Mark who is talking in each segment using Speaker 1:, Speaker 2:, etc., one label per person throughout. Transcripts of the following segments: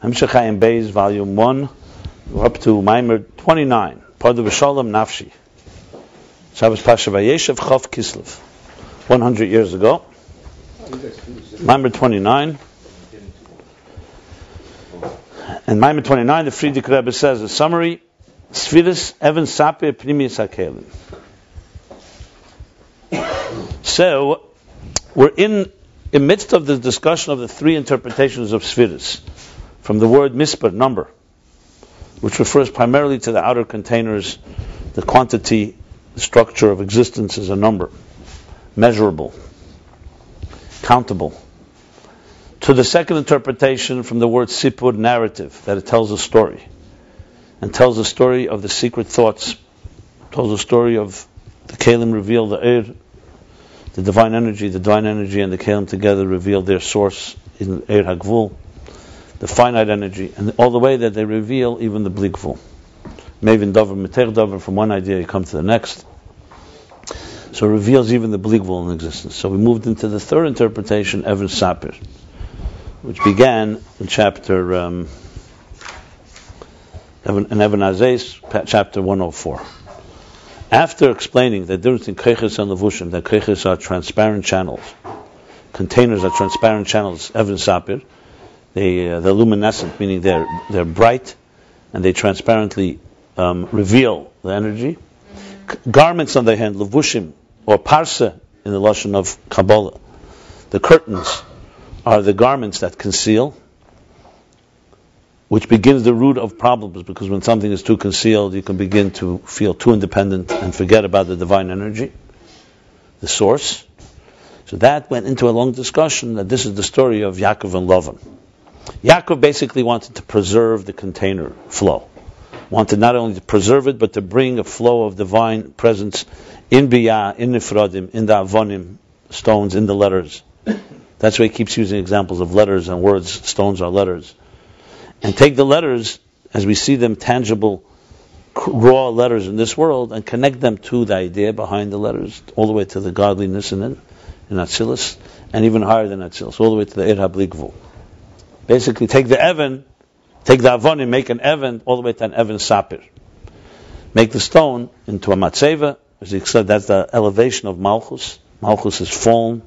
Speaker 1: Hemshech Beis, Volume 1, we're up to Maimer 29. Padu V'Shalom Nafshi. Shabbos Pasha Vayeshev Chav Kislev. 100 years ago. Maimer 29. And Maimer 29, the Frierdiker Rebbe says, a summary, Sfiris Even Sapir Pnimius HaKelim. So, we're in the midst of the discussion of the three interpretations of Sfiris, from the word mispar, number, which refers primarily to the outer containers. The quantity, the structure of existence is a number, measurable, countable. To the second interpretation from the word sipur, narrative, that it tells a story, and tells a story of the secret thoughts, tells a story of the Kelim reveal the Eir, the divine energy and the Kelim together reveal their source in Eir HaGvul, the finite energy, and all the way that they reveal even the Bli Gvul. Mevin Dover, Meter Dover, from one idea you come to the next. So it reveals even the Bli Gvul in existence. So we moved into the third interpretation, Even Sapir, which began in chapter in Even Azes, chapter 104. After explaining the difference in Keiches and Levushim, that Keiches are transparent channels, containers are transparent channels, Even Sapir, they're luminescent, meaning they're bright, and they transparently reveal the energy. Garments on the hand, levushim, or parsa in the lashon of Kabbalah. The curtains are the garments that conceal, which begins the root of problems, because when something is too concealed, you can begin to feel too independent and forget about the divine energy, the source. So that went into a long discussion that this is the story of Yaakov and Lavan. Yaakov basically wanted to preserve the container flow. Wanted not only to preserve it, but to bring a flow of divine presence in Biyah, in Nifradim, in the Avonim, stones, in the letters. That's why he keeps using examples of letters and words. Stones are letters. And take the letters, as we see them tangible, raw letters in this world, and connect them to the idea behind the letters, all the way to the godliness in Atzilus, and even higher than Atzilus, all the way to the Eir HaBli Gvul. Basically, take the Evan, take the Avonim, make an Evan, all the way to an Even Sapir. Make the stone into a Matseva. As he said, that's the elevation of Malchus. Malchus is fallen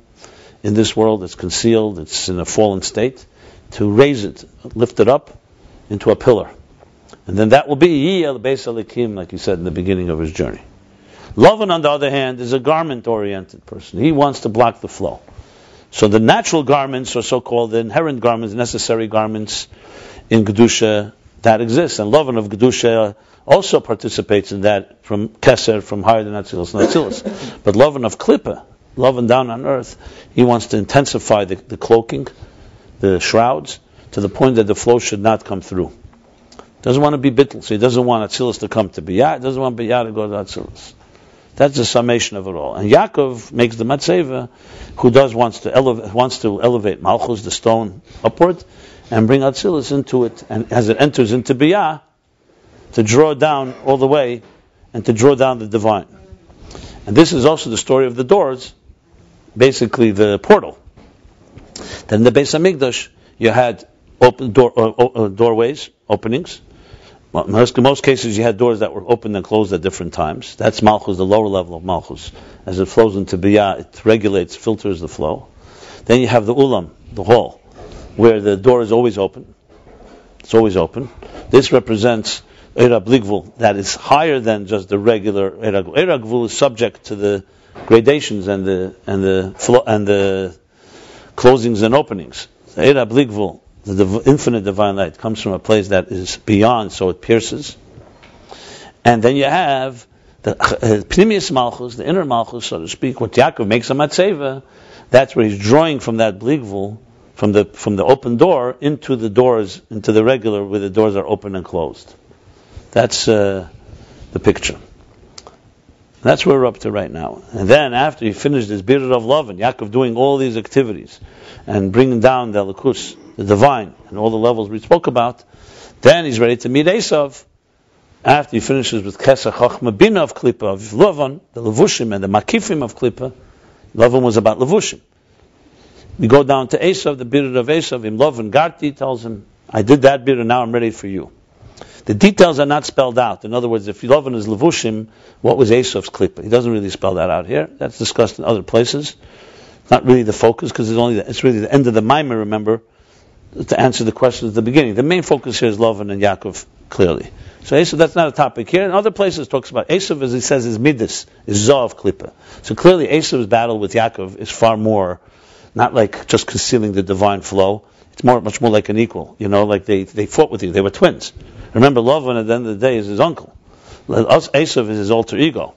Speaker 1: in this world, it's concealed, it's in a fallen state. To raise it, lift it up into a pillar. And then that will be Yiyah Beis Elikim, like he said in the beginning of his journey. Lavan, on the other hand, is a garment-oriented person. He wants to block the flow. So the natural garments, or so-called the inherent garments, necessary garments in Kedusha, that exists. And Lavan of Kedusha also participates in that from Keser, from higher than Atzilus and Atzilus. But Lavan of Klippa, Lavan down on earth, he wants to intensify the cloaking, the shrouds, to the point that the flow should not come through. Doesn't want to be bittul, so he doesn't want Atzilus to come to Biyah, doesn't want Biyah to go to Atzilus. That's the summation of it all. And Yaakov makes the Matseva, who wants to elevate Malchus, the stone, upward, and bring Atzilus into it, and as it enters into Biyah, to draw down all the way, and to draw down the divine. And this is also the story of the doors, basically the portal. Then in the Beis Hamikdash, you had open doorways, openings. In most cases, you had doors that were opened and closed at different times. That's Malchus, the lower level of Malchus. As it flows into Biyah, it regulates, filters the flow. Then you have the Ulam, the hall, where the door is always open. It's always open. This represents Eir HaBli Gvul, that is higher than just the regular Eir HaGvul. Eir HaGvul is subject to the gradations and the closings and openings. The Eir HaBli Gvul, the infinite divine light, comes from a place that is beyond, so it pierces. And then you have the Pnimius Malchus, the inner Malchus, so to speak, what Yaakov makes a Matseva. That's where he's drawing from that Bli Gvul, from the open door into the doors, into the regular, where the doors are open and closed. That's the picture. That's where we're up to right now. And then after he finished his Birur of Love, and Yaakov doing all these activities and bringing down the Elokus, the divine, and all the levels we spoke about, then he's ready to meet Esav. After he finishes with Kesach Chachma Bina of Klippa, of Lavan, the Levushim and the Makifim of Klippa. Lavan was about Levushim. We go down to Esav, the Birur of Esav, Im Lavan Garti tells him, I did that bit and now I'm ready for you. The details are not spelled out. In other words, if Lavan is Levushim, what was Esav's klipa? He doesn't really spell that out here. That's discussed in other places. Not really the focus, because it's really the end of the Maimer, remember, to answer the question at the beginning. The main focus here is Lavan and Yaakov, clearly. So Esav, that's not a topic here. In other places, it talks about Esav, as he says, is Midas, is Zav klipa. So clearly Esav's battle with Yaakov is far more, not like just concealing the divine flow. It's much more like an equal. Like they fought with you. They were twins. Remember, Lavan at the end of the day is his uncle. Esav is his alter ego.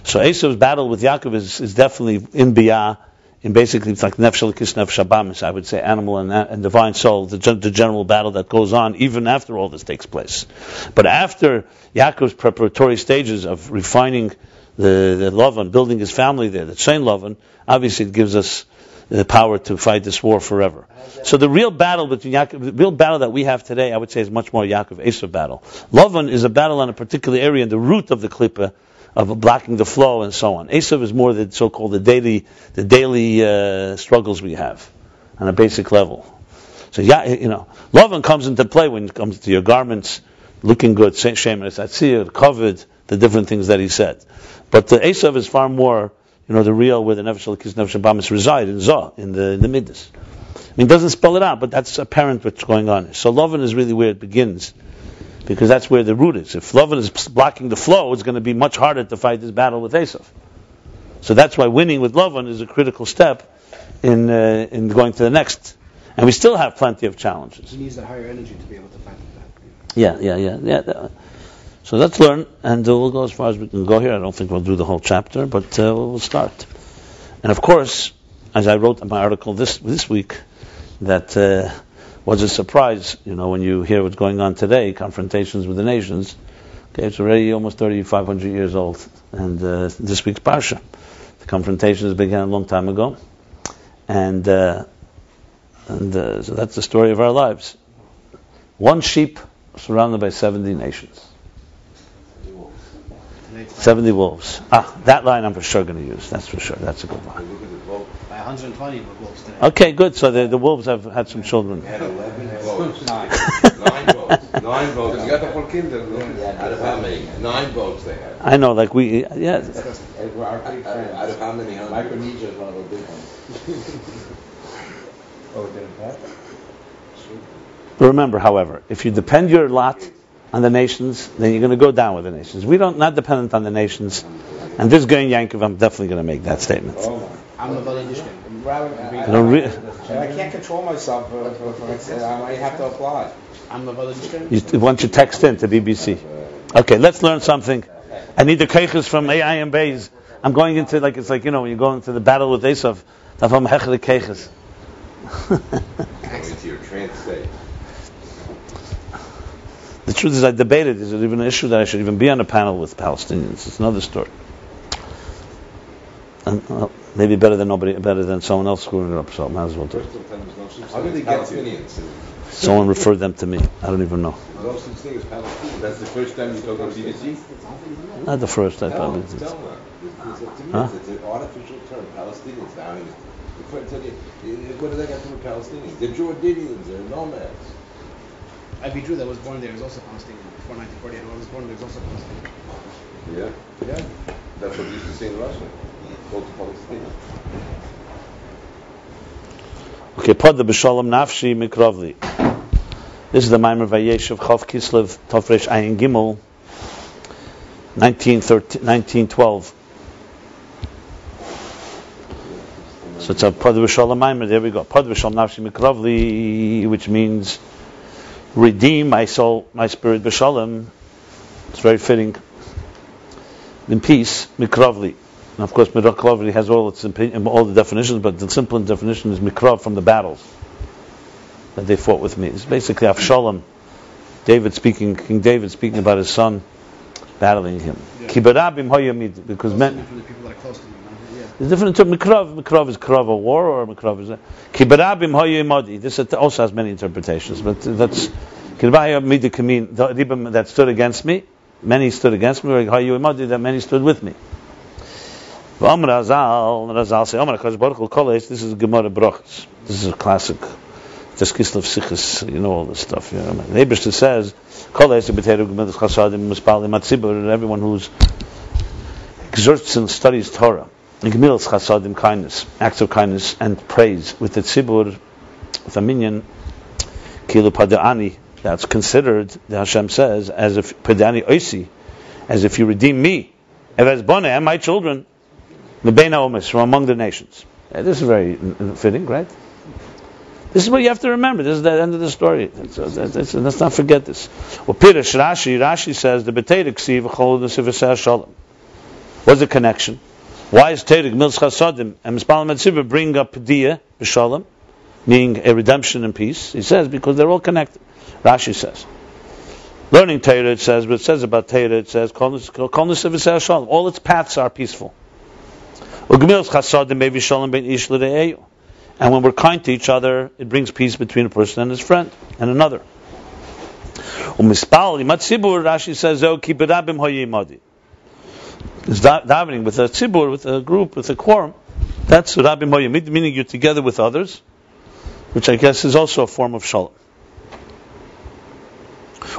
Speaker 1: So Esav's battle with Yaakov is definitely in Biyah, in basically it's like Nefesh Elikis Nefesh Habamis, I would say, animal and divine soul, the general battle that goes on even after all this takes place. But after Yaakov's preparatory stages of refining the Lavan, building his family there, the Tzayin Lavan, obviously it gives us the power to fight this war forever. So the real battle between Yaakov, the real battle that we have today, I would say, is much more Yaakov-Esav battle. Lavan is a battle on a particular area in the root of the klipa, of blocking the flow and so on. Esav is more the so-called the daily struggles we have on a basic level. So Lavan comes into play when it comes to your garments, looking good, shameless, atzir, covered, the different things that he said. But the Esav is far more, the real where the Nefesh Elikis Nefesh Habamis reside in Zah, in the Midas. It doesn't spell it out, but that's apparent what's going on. So Lavan is really where it begins, because that's where the root is. If Lavan is blocking the flow, it's going to be much harder to fight this battle with Esav. So that's why winning with Lavan is a critical step in going to the next. And we still have plenty of challenges.
Speaker 2: He needs a higher energy to be able to fight with
Speaker 1: Yeah.
Speaker 2: that.
Speaker 1: So let's learn, and we'll go as far as we can go here. I don't think we'll do the whole chapter, but we'll start. And of course, as I wrote in my article this week, that was a surprise, when you hear what's going on today, confrontations with the nations. Okay, it's already almost 3,500 years old, and this week's Parsha. The confrontations began a long time ago, and so that's the story of our lives. One sheep surrounded by 70 nations. 70 wolves. That line I'm for sure going to use. That's for sure. That's a good line.
Speaker 2: By 120 wolves today.
Speaker 1: Okay, good. So the wolves have had some children.
Speaker 3: We had 11 votes. 9 votes. 9 votes. You got the whole kingdom. Out of how many? 9 votes they had.
Speaker 1: I know, like we,
Speaker 3: Out of how many?
Speaker 4: Micronesia is one of the big ones. Oh, it didn't pass?
Speaker 1: Remember, however, if you depend your lot on the nations, then you're going to go down with the nations. We don't, not dependent on the nations. And this guy in Yankov, I'm definitely going to make that statement.
Speaker 2: I'm a Balinishkin.
Speaker 4: I can't control myself. I have to apply.
Speaker 2: I'm a Balinishkin.
Speaker 1: Why don't you text in to BBC? Okay, let's learn something. I need the keiches from Ayin Beis. I'm going into, when you go into the battle with Esav, I'm hechel keiches.
Speaker 3: Into your trance state.
Speaker 1: The truth is, I debated, is it even an issue that I should even be on a panel with Palestinians? It's another story. And, maybe better than someone else screwing it up, so I might as well do it.
Speaker 3: How did they get Palestinians?
Speaker 1: Someone referred them to me. I don't even know.
Speaker 3: No such thing as Palestinians. That's the first time you talk on BBC?
Speaker 1: Not the first, I probably
Speaker 3: Tell
Speaker 1: did.
Speaker 3: them. It's an artificial term, Palestinians. Now, what do they got to do with Palestinians? They're Jordanians, they're nomads.
Speaker 2: I'd be Drew that was born there is also Palestinian. Before 1940, I was born there is also Palestinian.
Speaker 3: Yeah. That's what they used to say in Russia. Go to Palestine.
Speaker 1: Okay, Pod the B'Shalom Nafshi Mikrovli. This is the Maimer Vayeshev Chav Kislev Tofresh Ayin Gimel, 1912. So it's a Pod the B'Shalom Maimer. There we go. Pod the B'Shalom Nafshi Mikrovli, which means redeem my soul, my spirit B'Shalom. It's very fitting. In peace, Mikrovli. And of course, Mikrovli has all the definitions, but the simple definition is Mikrov, from the battles that they fought with me. It's basically Avshalom, King David speaking about his son battling him. Kibarabim hoyamid, because men.
Speaker 2: From the people that are close to me.
Speaker 1: There's different term. Mikrov is Krav a war, or Mikrov is Kibarabim hoyamadi. This also has many interpretations, but that's Kibarabim the Ribam that stood against me. Many stood against me, or hoyamadi that many stood with me. Razal say, this is Gemara Brachos. This is a classic Just Kislev Sichas, all this stuff. The Eibishter says, everyone who exerts and studies Torah, kindness, acts of kindness, and praise with the tzibur, with a minyan, kilu pada'ani, that's considered, the Hashem says, as if pada'ani oisi, as if you redeem me, and my children, from among the nations. This is very fitting, right? This is what you have to remember. This is the end of the story. Let's not forget this. Rashi says the b'teirik ksiv v'chol nesivaseh shalom. What's the connection? Why is teirik milz chasadim and mispal metzivah bring up p'diyah b'shalom, meaning a redemption and peace? He says because they're all connected. Rashi says. Learning Torah, it says, what it says about Torah, it says kol nesivaseh shalom. All its paths are peaceful. Ugmilz chasadim bevi shalom ben ish l're'eyu. And when we're kind to each other, it brings peace between a person and his friend and another. Rashi says, it's davening with a tzibur, with a group, with a quorum. That's Rabbi Moyimid, meaning you're together with others, which I guess is also a form of shalom.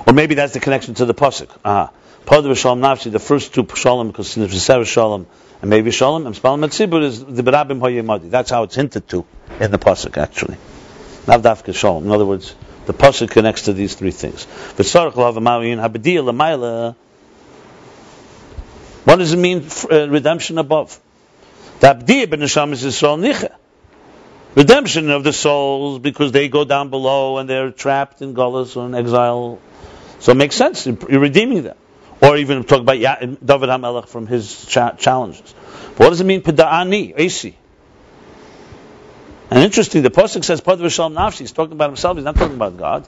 Speaker 1: Or maybe that's the connection to the pasuk. The first two shalom, because it's shalom, and maybe shalom, and spal metzibur is the berabim hoyemadi. That's how it's hinted to in the pasuk, actually. Not dafka shalom. In other words, the pasuk connects to these three things. What does it mean, redemption above? Redemption of the souls, because they go down below and they're trapped in gullus or in exile. So it makes sense. You're redeeming them. Or even talk about David HaMelech from his challenges. But what does it mean, Peda'ani, Eisi? And interesting, the Pasuk says, Pad v'shalom nafshi. He's talking about himself, he's not talking about God.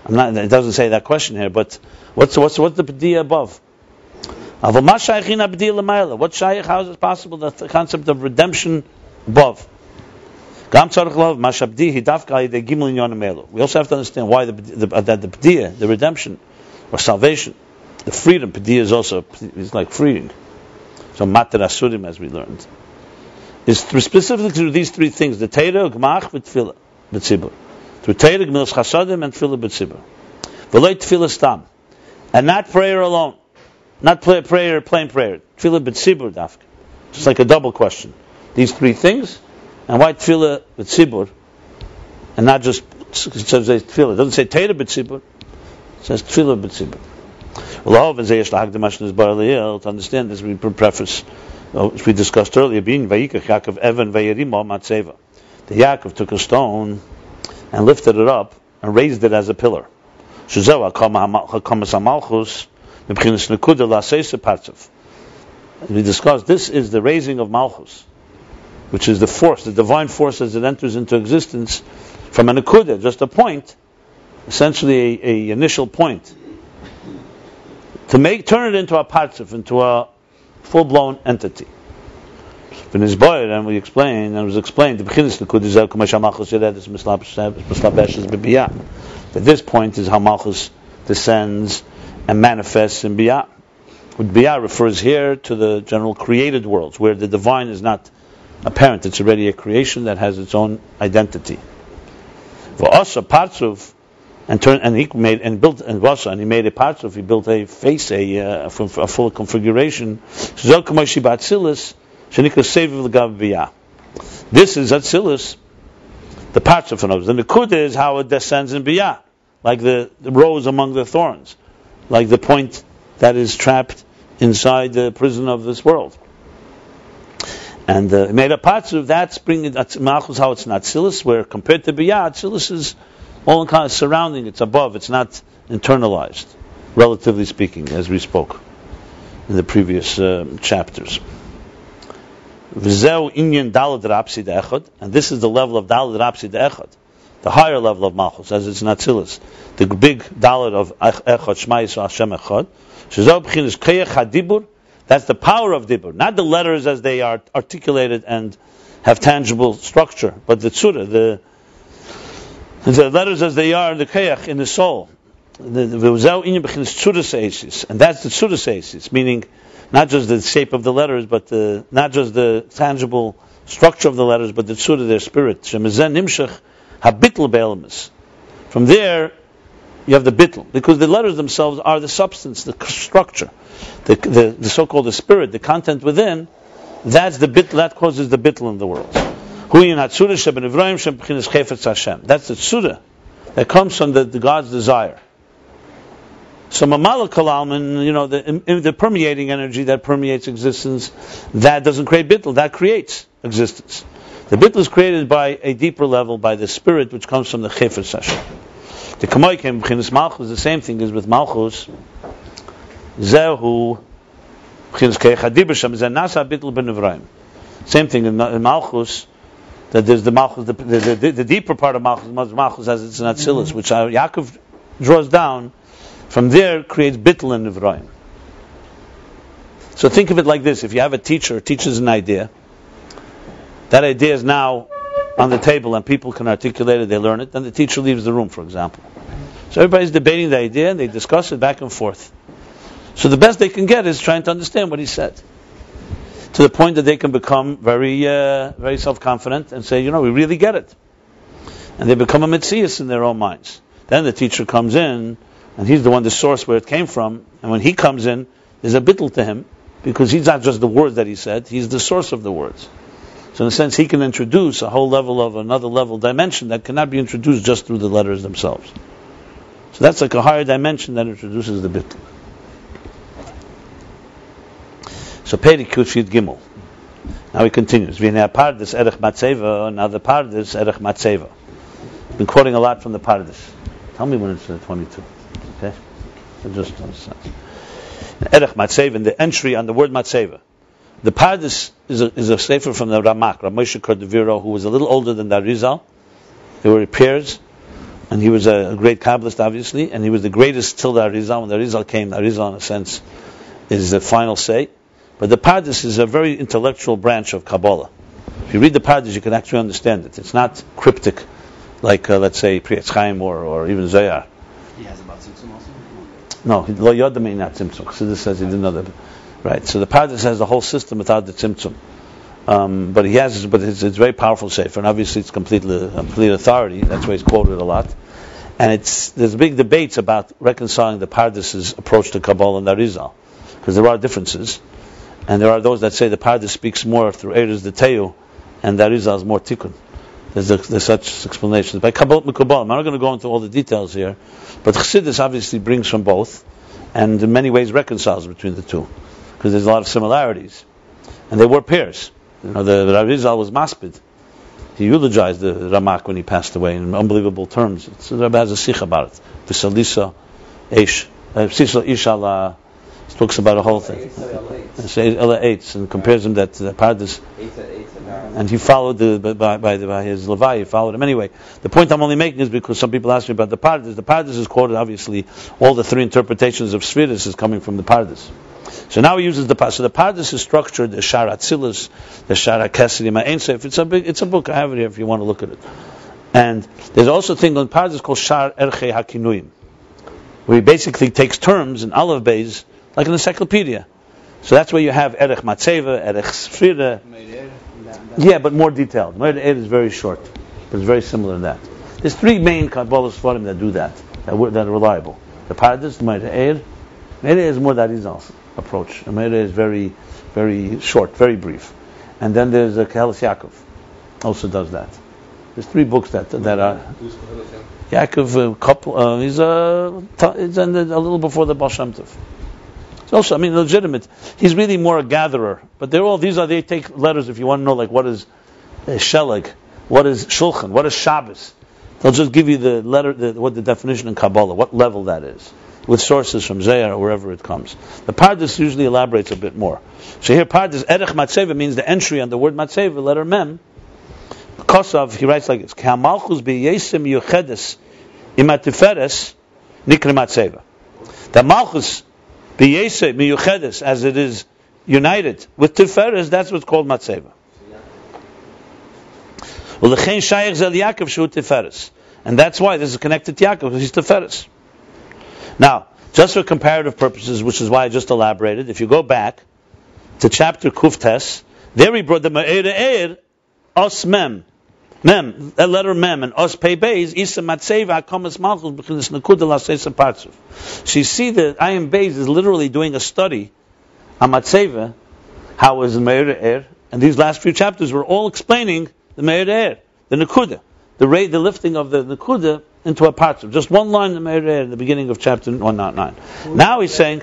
Speaker 1: It doesn't say that question here, but what's the Pediyah above? What shaykh, how is it possible that the concept of redemption above? We also have to understand why the Pediyah, the redemption, or salvation, the freedom, Pediyah is like freeing. So Mater Asurim, as we learned, is specifically through these three things: the Torah, Gmach, V'Tfilah, B'Tzibur. Through Torah, Gmilas Chasadim, and Tfilah B'Tzibur. V'Loi Tfilah Stam, and not prayer alone, not plain prayer, Tfilah B'Tzibur, Dafka. Just like a double question. These three things, and why Tfilah B'Tzibur, and not just it says Tfilah. It doesn't say Torah B'Tzibur. It says Tfilah B'Tzibur. To understand this, we preface, which we discussed earlier, the Yaakov took a stone and lifted it up and raised it as a pillar. We discussed this is the raising of Malchus, which is the force, the divine force as it enters into existence from a Nekuda, just a point, essentially a initial point, to turn it into a partzuf, into a full-blown entity. And we explained, and it was explained, that this point is how Malchus descends and manifests in Biyah. Biyah refers here to the general created worlds, where the divine is not apparent, it's already a creation that has its own identity. And he made and built and he made a partzuf. He built a face, a full configuration. This is Atzilus, the partzuf. The Nekuda is how it descends in Biyah, like the rose among the thorns, like the point that is trapped inside the prison of this world. And he made a partzuf. That's Malchus, how it's not Atzilus, where compared to Biyah, Atzilus is all kind of surrounding, it's above, it's not internalized, relatively speaking, as we spoke in the previous chapters. And this is the level of Daled Rapsi Echad, the higher level of Malchus, as it's Atzilus, the big Daled of Echad, Shema Yisrael Hashem Echad. That's the power of Dibur, not the letters as they are articulated and have tangible structure, but the Tzura, the letters as they are in the Kayach, in the soul. And that's the Tzuras Eisis, meaning not just the shape of the letters, but not just the tangible structure of the letters, but the Tzura, their spirit. habitl be'elamis. From there, you have the bitl, because the letters themselves are the substance, the structure, the so-called the spirit, the content within. That's the bitl. That causes the bitl in the world. That's the tzura that comes from the God's desire. So mamala kalalman, the permeating energy that permeates existence, that doesn't create bitl, that creates existence. The bitl is created by a deeper level, by the spirit which comes from the chefetz Hashem. The kamoikem b'chinas malchus, the same thing is with malchus. Zehu b'chinas keichadibur shem zeh nasa bitl b'nevraim. Same thing in malchus. That there's the malchus, the deeper part of malchus as it's an atzilus, which Yaakov draws down. From there, creates bitl and nivraim. So think of it like this: if you have a teacher who teaches an idea, that idea is now on the table and people can articulate it, they learn it, then the teacher leaves the room, for example. So everybody's debating the idea and they discuss it back and forth. So the best they can get is trying to understand what he said, to the point that they can become very self-confident and say, we really get it. And they become a mitzias in their own minds. Then the teacher comes in, and he's the one, the source where it came from, and when he comes in, there's a bitl to him, because he's not just the words that he said, he's the source of the words. So in a sense, he can introduce a whole level of another level dimension that cannot be introduced just through the letters themselves. So that's like a higher dimension that introduces the bitl. So Peri Kushit Gimel. Now he continues. Now the Pardes Erech Matseva. Been quoting a lot from the Pardes. Tell me when it's 22. Okay? So just understand. Erech Matseva, and the entry on the word Matseva. The Pardes is a sefer from the Ramak, Rav Moshe Cordovero, who was a little older than the Arizal. They were peers, and he was a great Kabbalist, obviously, and he was the greatest till the Arizal. When the Arizal came, the Arizal, in a sense, is the final say. But the Pardes is a very intellectual branch of Kabbalah. If you read the Pardes, you can actually understand it. It's not cryptic, like let's say Pri Etz Chaim or even Zohar.
Speaker 2: He has about Tzimtzum also?
Speaker 1: No, Lo Yodam not Tzimtzum. So this says he didn't know that. Right. So the Pardes has the whole system without the Tzimtzum. But it's a very powerful sefer, and obviously it's complete authority. That's why he's quoted a lot. And there's big debates about reconciling the Pardes' approach to Kabbalah and the Arizal, because there are differences. And there are those that say the Pardes speaks more through Eretz the Teu, and the Arizal is more Tikkun. There's such explanations. By Kabbalah Mikabal, I'm not going to go into all the details here, but Chassidus obviously brings from both, and in many ways reconciles between the two, because there's a lot of similarities. And they were pairs. The Arizal was maspid. He eulogized the Ramak when he passed away in unbelievable terms. The Rabbi has a sikh about it. V'salisa Eish, Sisla Ishala. Talks about a whole thing. And compares him that the Pardes, and he followed by his Levi. He followed him anyway. The point I'm only making is because some people ask me about the Pardes. The Pardes is quoted, obviously. All the three interpretations of Sfiris is coming from the Pardes. So now he uses the Pardes. So the Pardes is structured. The Shara Atzilus, the Shara Kesedi Ma'ain Seif. It's a book. I have it here if you want to look at it. And there's also a thing on Pardes called Shar Erchei Hakinuyim, where he basically takes terms in Aleph Beis, like an encyclopedia. So that's where you have Erech Matseva, Erech Sfira. Yeah, but more detailed. Moed Eir is very short, but it's very similar to that. There's three main Kabbalah Sfarim that do that are reliable. The Pardes, the Moed Eir. Moed Eir is more that Arizal's approach. The Moed Eir is very, very short, very brief. And then there's Kehelas Yaakov, also does that. There's three books that are. Yaakov, he's a little before the Baal Shem Tov. Also, legitimate. He's really more a gatherer. But they take letters if you want to know, like what is Sheleg, what is Shulchan, what is Shabbos. They'll just give you the letter, what the definition in Kabbalah, what level that is, with sources from Zohar or wherever it comes. The Pardes usually elaborates a bit more. So here, Pardes, Erech Matseva means the entry on the word Matseva, letter Mem. Kosav, he writes like this: K'hamalchus b'yesim yuchedes imatiferes nikre Matseva. The Malchus b'yeseh miyuchedes, as it is united with Tiferes, that's what's called Matseva. Well, l'chein shayach zel Yaakov shu Tiferes, and that's why this is connected to Yaakov, because he's Tiferes. Now, just for comparative purposes, which is why I just elaborated, if you go back to chapter Kuftes, there he brought the Ma'er Eir Os Mem, Mem, a letter Mem, and Os Pei Beis, Isa Matseva HaKomas Malchus, because it's Nekuda L'Aseisa Partzuf. So you see that Ayin Beis is literally doing a study on Matseva, how is the Meir Er, and these last few chapters were all explaining the Meir Er, the Nekuda, the lifting of the Nekuda into a Partzuf. Just one line in the Meir Er in the beginning of chapter 109. Now he's saying,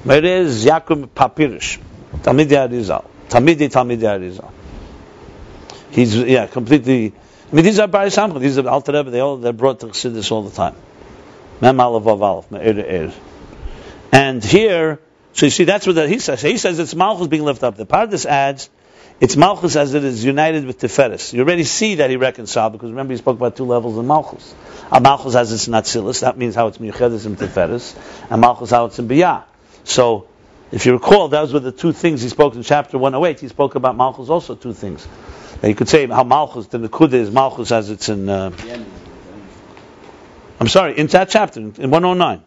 Speaker 1: Meir Er is Yaakov Papirish, Talmidei Arizal, Talmidei Arizal. He's completely. I mean, these are Beis Samcha. These are Alter Rebbe. They're brought to Chassidus all the time. Mem Aleph Vav Aleph Me'er Er. And here, so you see, that's what he says. He says it's Malchus being lifted up. The Pardes adds, it's Malchus as it is united with Tiferes. You already see that he reconciled, because remember he spoke about two levels of Malchus. Malchus as it's Natzilus. That means how it's Miyuchedes and Tiferes, and Malchus how it's in Biyah. So, if you recall, those were the two things he spoke in chapter 108. He spoke about Malchus also two things. You could say how Malchus, the Nekuda is Malchus as it's in... I'm sorry, in that chapter, in 109.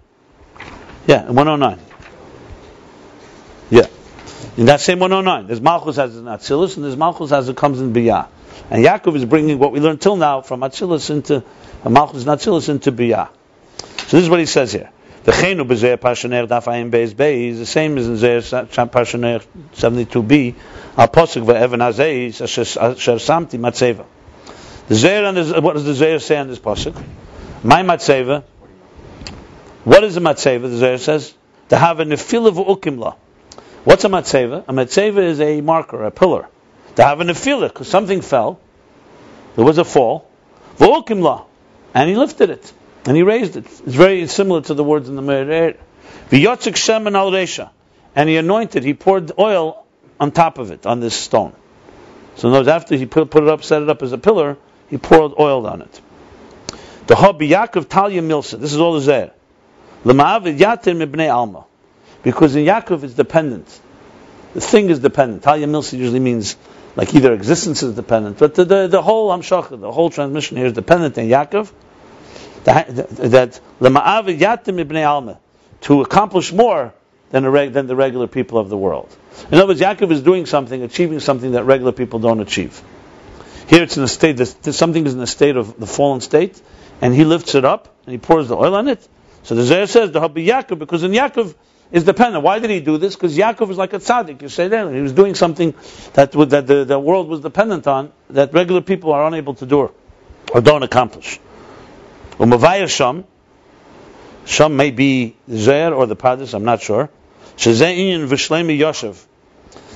Speaker 1: Yeah, in 109. Yeah. In that same 109, there's Malchus as in Atzilus, and there's Malchus as it comes in Biyah. And Yaakov is bringing what we learned till now from Atzilus into... Malchus and Atzilus into Biyah. So this is what he says here. V'cheinu b'zeir Parshaner daf Ayin Beis Beis, the same as in Zeir Parshaner 72b, al posuk ve'evan hazeis asher samti matzeva. The Zeir and what does the Zeir say on this posuk? My matzeva. What is a matzeva? The Zeir says to have a nefila v'ukimla. What's a matzeva? A matzeva is a marker, a pillar. To have a nefila, because something fell. There was a fall. V'ukimla, and he lifted it. And he raised it. It's very similar to the words in the Meir. V'yotzik shemen al reisha, and he anointed. He poured oil on top of it, on this stone. So in other words, after he put it up, set it up as a pillar, he poured oil on it. The Habi Yaakov Talya Milsa. This is all the Zeir. L'ma'av yatir mibnei alma, because in Yaakov it's dependent. The thing is dependent. Talya Milsa usually means like either existence is dependent, but the whole Amshach, the whole transmission here is dependent in Yaakov. That l'ma'av yatim ibnei alma, to accomplish more than the regular people of the world. In other words, Yaakov is doing something, achieving something that regular people don't achieve. Here it's in a state, something is in a state of the fallen state, and he lifts it up and he pours the oil on it. So the Zohar says the Habi Yaakov, because in Yaakov is dependent. Why did he do this? Because Yaakov is like a tzaddik. You say that he was doing something that the world was dependent on, that regular people are unable to do or don't accomplish. Umavayir Sham may be Zeir or the Pardes, I'm not sure. Shezeh Inyan v'Shleimi Yoshev,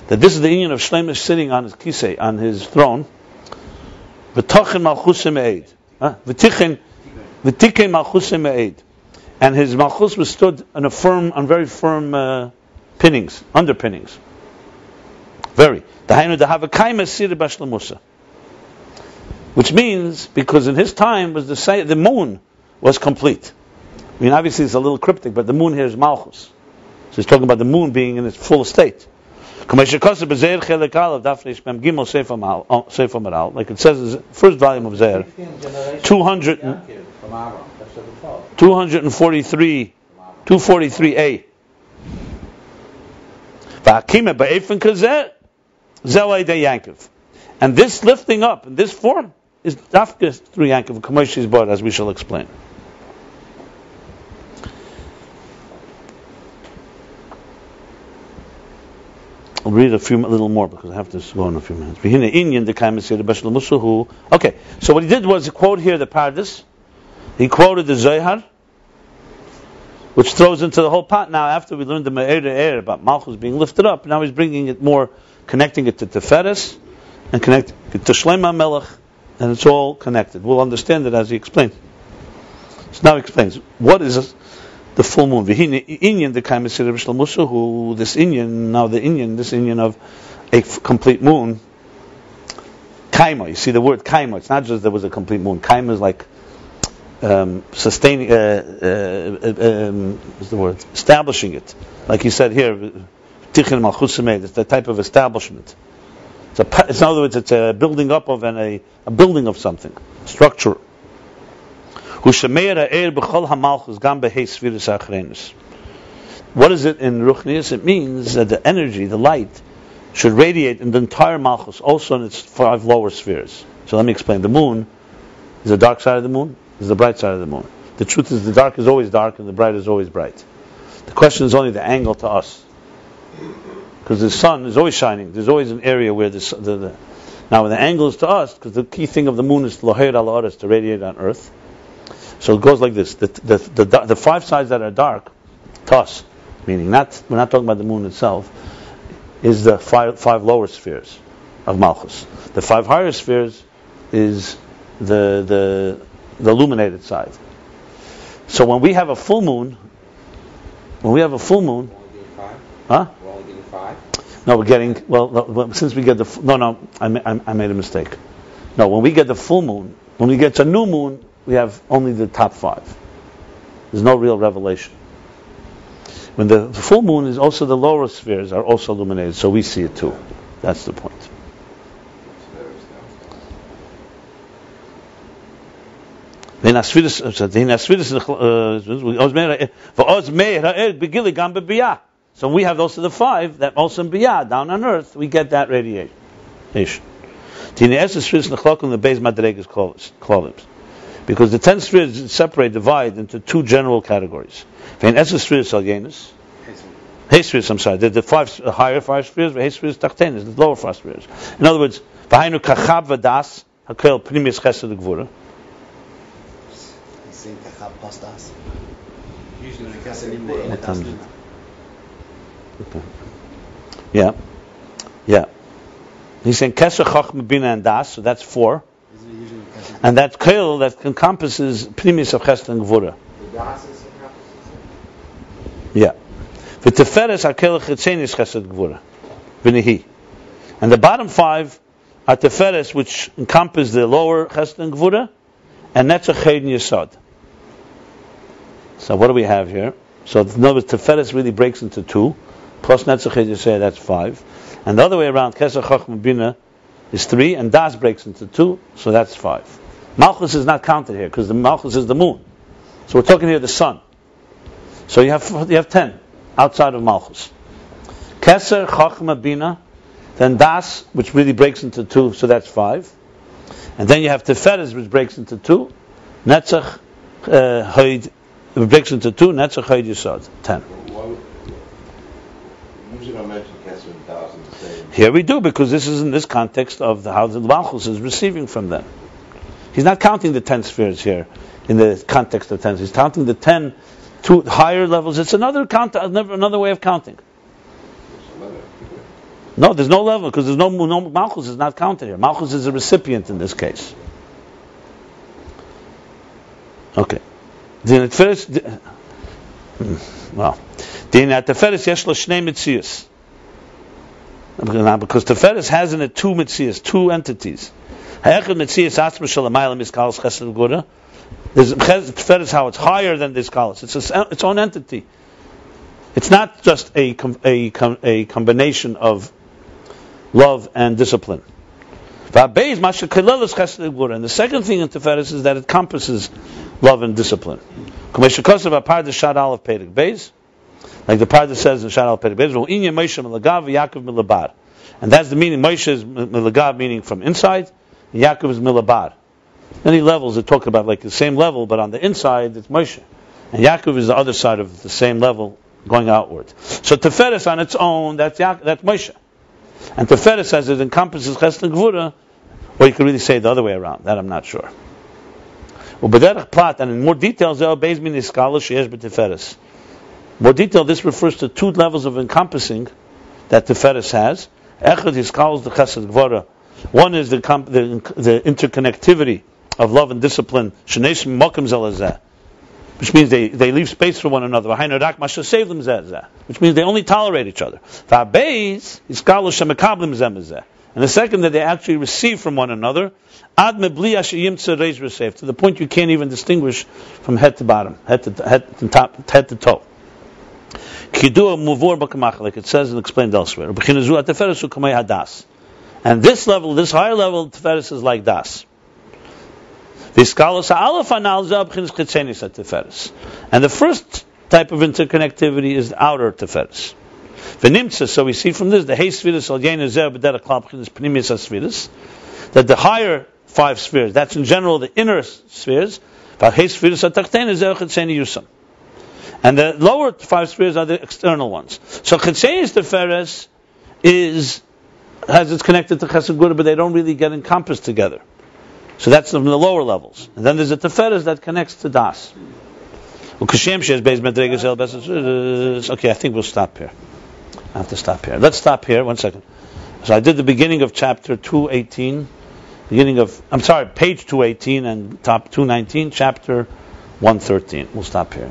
Speaker 1: that this is the Inyan of Shleimi sitting on his kisei, on his throne. V'tochin Malchusim Me'ed, v'tichen Malchusim Me'ed, and his Malchus was stood on very firm pinnings, underpinnings. Very. Dahainu dahava kaima sir b'shlemusa. Which means, because in his time the moon was complete. I mean, obviously it's a little cryptic, but the moon here is Malchus. So he's talking about the moon being in its full state. Like it says in the first volume of Zeir, 243a. And this lifting up in this form is dafka through Yaakov Kamoshi's bar, as we shall explain. I'll read a little more because I have to go in a few minutes. Okay, so what he did was quote here the Pardes. He quoted the Zohar, which throws into the whole pot. Now, after we learned the Me'er about Malchus being lifted up, now he's bringing it more, connecting it to Tiferes and connecting it to Shlomo Melech, and it's all connected. We'll understand it as he explains. So now he explains what is the full moon. Inyan the Kaimasir Shlomusa, who this Inyan of a complete moon. Kaima, you see the word Kaima. It's not just there was a complete moon. Kaima is like sustaining. What's the word? Establishing it. Like he said here, Tichin Malchusimei. It's that type of establishment. In other words, it's a building up of a building of something, structure. What is it in Ruchnius? It means that the energy, the light, should radiate in the entire Malchus, also in its 5 lower spheres. So let me explain. The moon is the dark side of the moon, is the bright side of the moon. The truth is the dark is always dark and the bright is always bright. The question is only the angle to us. Because the sun is always shining. There's always an area where now when the angle is to us, because the key thing of the moon is to loher al haaretz, to radiate on earth. So it goes like this. The five sides that are dark, to us, meaning we're not talking about the moon itself, is the five lower spheres of Malchus. The five higher spheres is the illuminated side. So when we have a full moon,
Speaker 4: We're only getting 5?
Speaker 1: huh?
Speaker 4: We're only getting 5?
Speaker 1: No, we're getting, since we get I made a mistake. No, when we get the full moon, when we get to new moon, we have only the top 5. There's no real revelation. When the full moon is also the lower spheres are also illuminated, so we see it too. That's the point. So we have also the 5 that also in Biyah, down on earth, we get that radiation. Because the 10 spheres divide into 2 general categories. The 5 higher 5 spheres, the lower 5 spheres. In other words, yeah. He's saying Kesher, Chochmah, Bina, and Das, so that's 4. And that's Kel that encompasses Pnimis of Chesed and Gvura.
Speaker 4: The Das is encompasses it?
Speaker 1: Yeah. The Teferes are Kel Chetzenis Chesed Gvura. V'nehi. And the bottom 5 are Teferes, which encompass the lower Chesed and Gvura, and Netzach Ched and Yesod. So what do we have here? So in other words, Teferes really breaks into 2, plus Netzach Ched Yesod, that's 5. And the other way around, Kesher, Chochmah, Bina is 3, and Das breaks into 2, so that's 5. Malchus is not counted here, because the Malchus is the moon. So we're talking here the sun. So you have 10 outside of Malchus. Kesher, Chochmah, Bina, then Das, which really breaks into 2, so that's 5. And then you have Teferes, which breaks into 2. Netzach, Hoid, which breaks into 2. Netzach, Hoid, Yesod, 10.
Speaker 3: Usually don't mention Kesser and Das in the same.
Speaker 1: Here we do, because this is in this context of how the Malchus is receiving from them. He's not counting the 10 spheres here in the context of 10. He's counting the 10 to higher levels. It's another way of counting. No, there's no level, because there's no Malchus is not counted here. Malchus is a recipient in this case. Okay. Then first, well, then at the Teferes yesh lo shnei mitzias. Because Teferes has in it 2 mitzias, 2 entities. Ha'echad mitzias atzma shalamayla miskalos chesed gvura. There's Teferes how it's higher than this kalos. It's its own entity. It's not just a combination of love and discipline. And the second thing in Teferes is that it encompasses love and discipline. Like the part that says in Shad al Perek Beis, and that's the meaning. Moshe is milagav, meaning from inside, and Yaakov is milabar. Many levels that talk about like the same level, but on the inside it's Moshe, and Yaakov is the other side of the same level going outward. So Teferes on its own, that's Moshe. And Teferes says it encompasses Chesed and Gvura, or you could really say the other way around. That I'm not sure. And in more details, more detail, this refers to 2 levels of encompassing that Teferes has. Echad Yiskalos the Chesed Gvura. One is the interconnectivity of love and discipline, which means they leave space for one another. Which means they only tolerate each other. And the second, that they actually receive from one another, to the point you can't even distinguish from head to bottom, head to toe. Like it says and explained elsewhere. And this level, this higher level, Teferes is like Das. And the first type of interconnectivity is the outer Teferes. So we see from this, that the higher 5 spheres. That's in general the inner spheres. And the lower 5 spheres are the external ones. So Chetzeis Teferes it's connected to Chesed Gura, but they don't really get encompassed together. So that's from the lower levels. And then there's a Teferes that connects to Das. Okay, I think we'll stop here. I have to stop here. Let's stop here. 1 second. So I did the beginning of chapter 218, page 218 and top 219, chapter 113. We'll stop here.